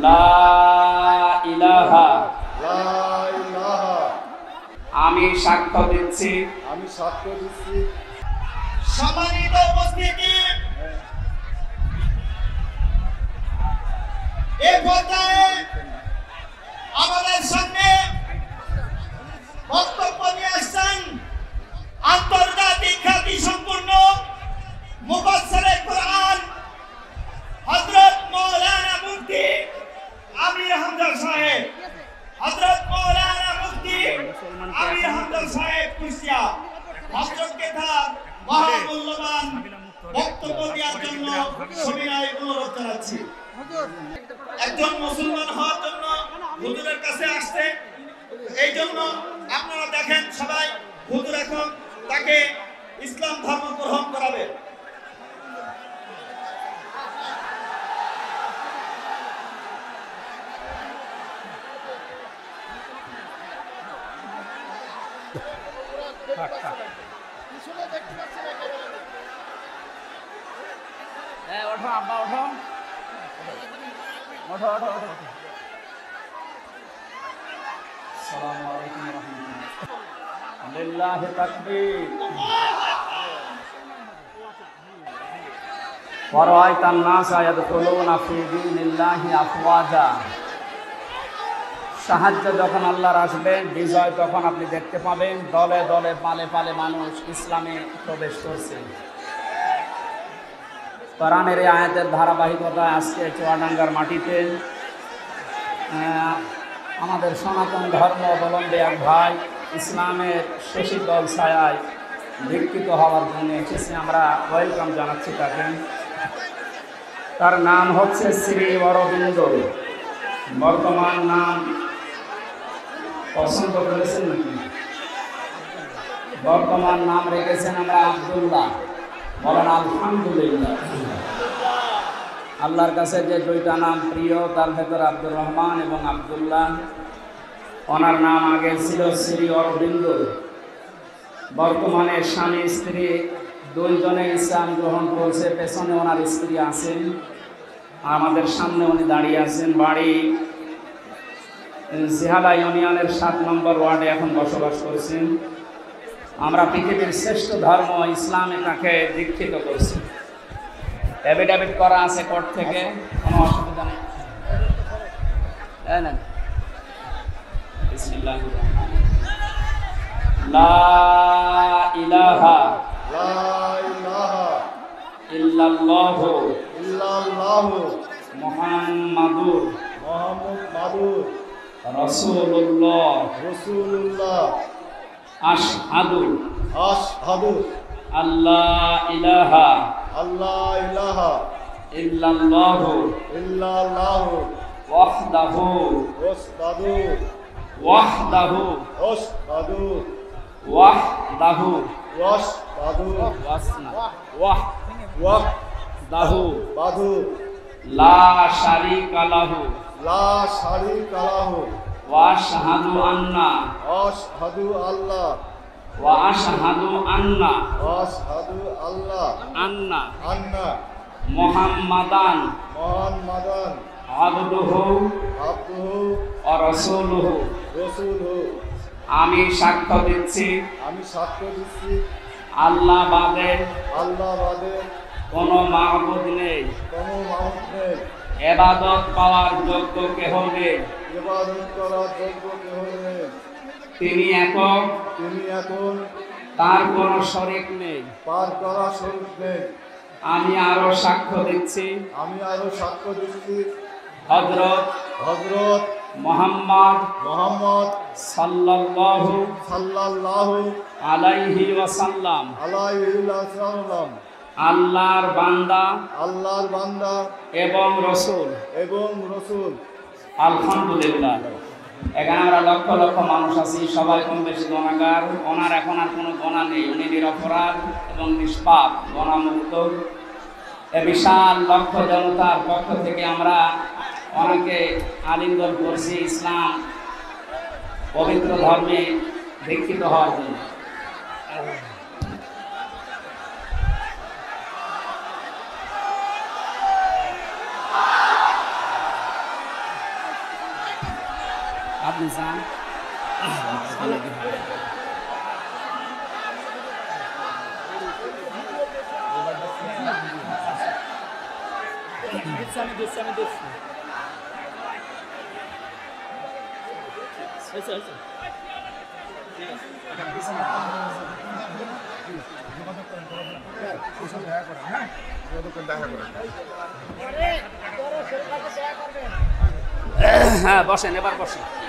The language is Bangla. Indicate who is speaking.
Speaker 1: লা ইলাহা আমি সাক্ষ্য দিচ্ছি
Speaker 2: সম্মানিত উপস্থিতি, এই পর্যায়ে আমাদের সামনে বক্তব্য নিয়ে আসছেন আন্তর্জাতিক খ্যাতি সম্পূর্ণ মুফাসসিরে কোরআন হযরত মাওলানা মুফতি আমির হামজা সাহেব। হযরত মাওলানা মুফতি আমির হামজা সাহেব কুষ্টিয়া হযরতকে তার মহামূল্যবান বক্তব্য দেওয়ার জন্য সবিনয় অনুরোধ জানাচ্ছি। একজন মুসলমান হওয়ার জন্য হুজুরের কাছে আসছে, এই জন্য আপনারা দেখেন সবাই হুজুর এখন তাকে ইসলাম ধর্ম গ্রহণ করাবে।
Speaker 1: ওঠো আব্বা ওঠো ওঠো ওঠো ওঠো। আসসালামু আলাইকুম ওয়া রাহমাতুল্লাহ। লিল্লাহি তাকবীর। ওয়া রাআইতান নাসা ইয়াদখুলুনা ফি দীনিল্লাহি আফওয়াজা। সাহায্য যখন আল্লাহর আসবে, বিজয় তখন আপনি দেখতে পাবেন দলে দলে পালে পালে মানুষ ইসলামে প্রবেশ করছে। কোরআনের এই আয়াতের ধারাবাহিকতায় আজকে চুয়াডাঙ্গার মাটিতে আমাদের সনাতন ধর্ম অবলম্বী এক ভাই ইসলামের শশীতল ছায়ায় দীক্ষিত হওয়ার জন্য এসেছি। আমরা ওয়েলকাম জানাচ্ছি তাকে। তার নাম হচ্ছে শ্রী অরবিন্দ। বর্তমান নাম পছন্দ করেছেন নাকি? বর্তমান নাম রেখেছেন আমরা আব্দুল্লাহ। বলেন আলহামদুলিল্লাহ। আল্লাহর কাছে যে দুইটা নাম প্রিয় তার ভেতরে আব্দুর রহমান এবং আব্দুল্লাহ। ওনার নাম আগে ছিল শ্রী অরবিন্দ। বর্তমানে স্বামী স্ত্রী দুইজনে ইসলাম গ্রহণ করছে। পেছনে ওনার স্ত্রী আছেন, আমাদের সামনে উনি দাঁড়িয়ে আছেন। বাড়ি জিহালা ইউনিয়নের 7 নম্বর ওয়ার্ডে এখন বসবাস করছেন। আমরা পৃথিবীর শ্রেষ্ঠ ধর্ম ইসলামে তাকে দীক্ষিত করছি। এফিডেভিট করা আছে কোর্ট থেকে, কোনো অসুবিধা নেই। বিসমিল্লাহির রাহমানির রাহিম। লা ইলাহা ইল্লাল্লাহু মুহাম্মাদুর রাসূলুল্লাহ আশহাদু আল্লাহ ইলাহা ইল্লাল্লাহু ওয়াহদাহু লা শারীকা লাহু ওয়া আশহাদু আন্না মুহাম্মাদান আবদুহু ওয়া রাসূলুহু। আমি সাক্ষ্য দিচ্ছি আল্লাহ বাদে কোনো মাবুদ নেই, ইবাদত পাওয়ার যোগ্য কেহ নেই। তিনি একক, তার কোনো শরীক নেই। আমি আরো সাক্ষ্য দিচ্ছি হযরত মুহাম্মদ সাল্লাল্লাহু আলাইহি ওয়াসাল্লাম আল্লাহর বান্দা এবং রাসূল। আলহামদুলিল্লাহ। এখানে আমরা লক্ষ লক্ষ মানুষ আছি, সবাই কম বেশি গুনাহগার। ওনার এখন আর কোনো গুনাহ নেই, উনি নিরপরাধ এবং নিষ্পাপ, গুনাহমুক্ত। এ বিশাল লক্ষ জনতার পক্ষ থেকে আমরা ওনাকে আলিঙ্গন করছি ইসলাম পবিত্র ধর্মে দীক্ষিত হওয়ার জন্য। আপনি চান হ্যাঁ বসেন, এবার বসেন।